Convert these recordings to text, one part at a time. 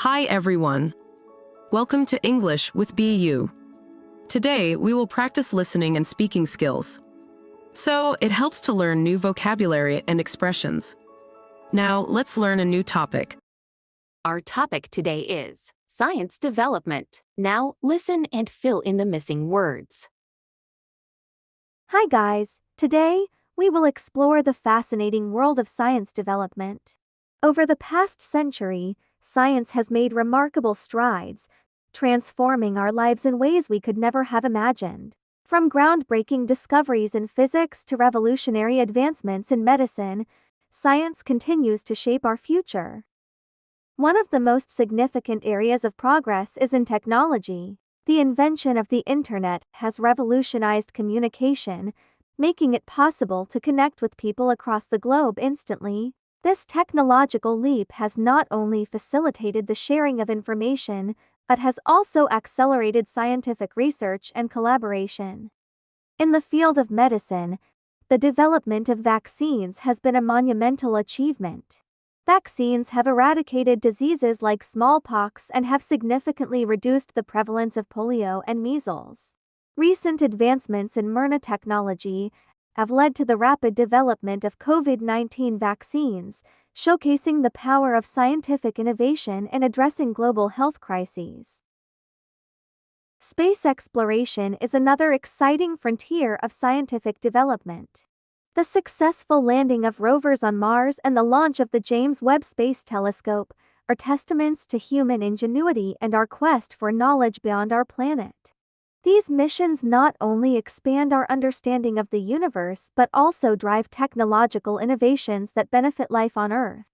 Hi everyone. Welcome to English with BU. Today, we will practice listening and speaking skills. So, it helps to learn new vocabulary and expressions. Now, let's learn a new topic. Our topic today is science development. Now, listen and fill in the missing words. Hi guys, today we will explore the fascinating world of science development. Over the past century, science has made remarkable strides, transforming our lives in ways we could never have imagined. From groundbreaking discoveries in physics to revolutionary advancements in medicine, science continues to shape our future. One of the most significant areas of progress is in technology. The invention of the internet has revolutionized communication, making it possible to connect with people across the globe instantly. This technological leap has not only facilitated the sharing of information, but has also accelerated scientific research and collaboration. In the field of medicine, the development of vaccines has been a monumental achievement. Vaccines have eradicated diseases like smallpox and have significantly reduced the prevalence of polio and measles. Recent advancements in mRNA technology have led to the rapid development of COVID-19 vaccines, showcasing the power of scientific innovation in addressing global health crises. Space exploration is another exciting frontier of scientific development. The successful landing of rovers on Mars and the launch of the James Webb Space Telescope are testaments to human ingenuity and our quest for knowledge beyond our planet. These missions not only expand our understanding of the universe but also drive technological innovations that benefit life on Earth.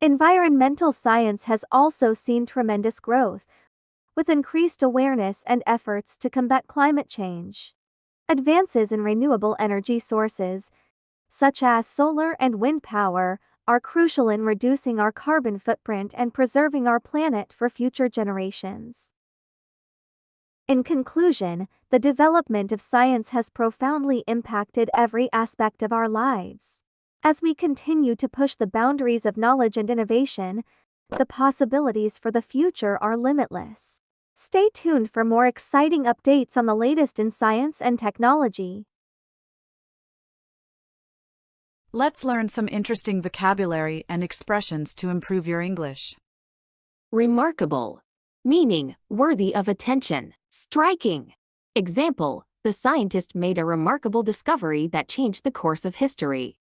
Environmental science has also seen tremendous growth, with increased awareness and efforts to combat climate change. Advances in renewable energy sources, such as solar and wind power, are crucial in reducing our carbon footprint and preserving our planet for future generations. In conclusion, the development of science has profoundly impacted every aspect of our lives. As we continue to push the boundaries of knowledge and innovation, the possibilities for the future are limitless. Stay tuned for more exciting updates on the latest in science and technology. Let's learn some interesting vocabulary and expressions to improve your English. Remarkable. Meaning, worthy of attention. Striking. Example, the scientist made a remarkable discovery that changed the course of history.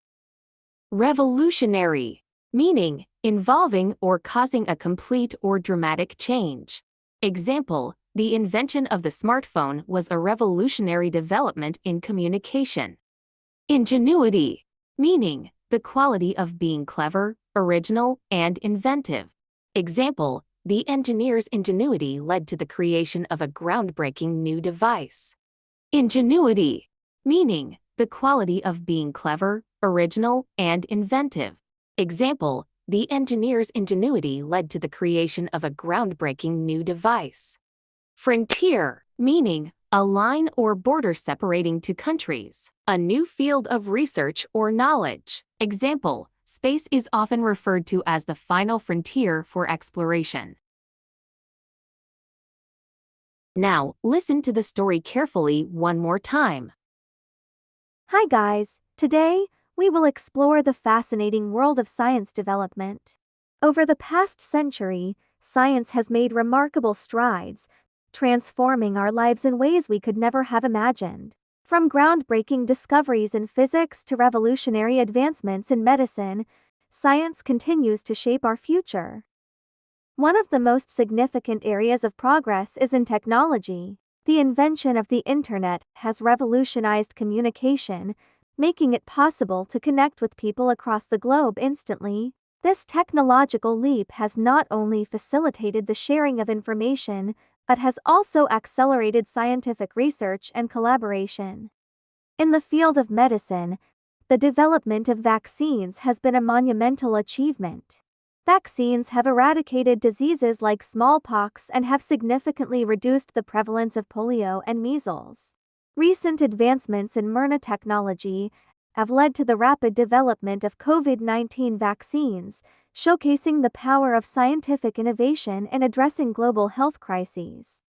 Revolutionary. Meaning, involving or causing a complete or dramatic change. Example, the invention of the smartphone was a revolutionary development in communication. Ingenuity. Meaning, the quality of being clever, original, and inventive. Example, the engineer's ingenuity led to the creation of a groundbreaking new device. Ingenuity. Meaning, the quality of being clever, original, and inventive. Example, the engineer's ingenuity led to the creation of a groundbreaking new device. Frontier. Meaning, a line or border separating two countries, a new field of research or knowledge. Example, space is often referred to as the final frontier for exploration. Now, listen to the story carefully one more time. Hi guys, today we will explore the fascinating world of science development. Over the past century, science has made remarkable strides, transforming our lives in ways we could never have imagined. From groundbreaking discoveries in physics to revolutionary advancements in medicine, science continues to shape our future. One of the most significant areas of progress is in technology. The invention of the internet has revolutionized communication, making it possible to connect with people across the globe instantly. This technological leap has not only facilitated the sharing of information, but has also accelerated scientific research and collaboration. In the field of medicine, the development of vaccines has been a monumental achievement. Vaccines have eradicated diseases like smallpox and have significantly reduced the prevalence of polio and measles. Recent advancements in mRNA technology have led to the rapid development of COVID-19 vaccines, showcasing the power of scientific innovation in addressing global health crises.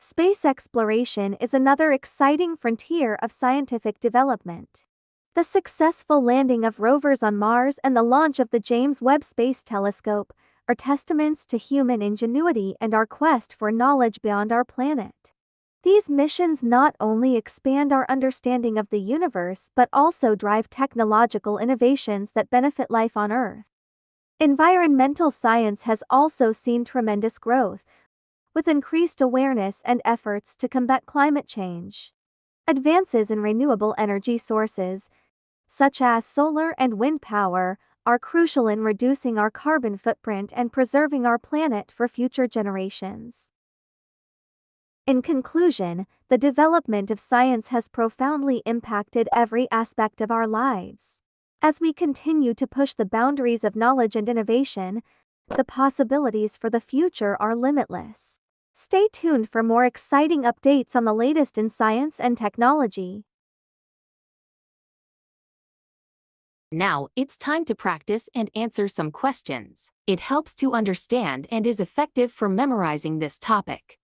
Space exploration is another exciting frontier of scientific development. The successful landing of rovers on Mars and the launch of the James Webb Space Telescope are testaments to human ingenuity and our quest for knowledge beyond our planet. These missions not only expand our understanding of the universe but also drive technological innovations that benefit life on Earth. Environmental science has also seen tremendous growth, with increased awareness and efforts to combat climate change. Advances in renewable energy sources, such as solar and wind power, are crucial in reducing our carbon footprint and preserving our planet for future generations. In conclusion, the development of science has profoundly impacted every aspect of our lives. As we continue to push the boundaries of knowledge and innovation, the possibilities for the future are limitless. Stay tuned for more exciting updates on the latest in science and technology. Now, it's time to practice and answer some questions. It helps to understand and is effective for memorizing this topic.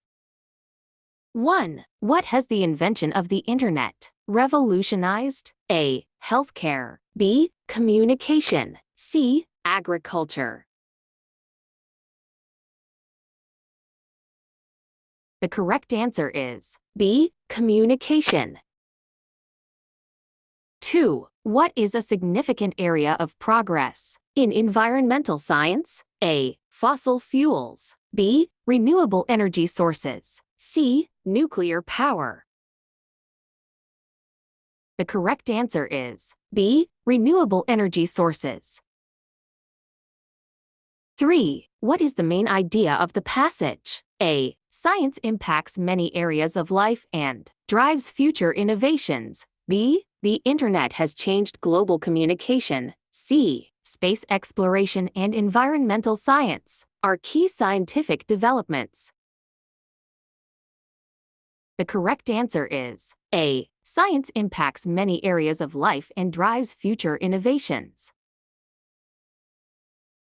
1. What has the invention of the Internet revolutionized? A. Healthcare. B. Communication. C. Agriculture. The correct answer is B. Communication. 2. What is a significant area of progress in environmental science? A. Fossil fuels. B. Renewable energy sources. C. Nuclear power. The correct answer is B. Renewable energy sources. 3. What is the main idea of the passage? A. Science impacts many areas of life and drives future innovations. B. The Internet has changed global communication. C. Space exploration and environmental science are key scientific developments. The correct answer is A. Science impacts many areas of life and drives future innovations.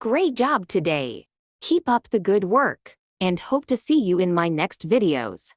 Great job today! Keep up the good work, and hope to see you in my next videos.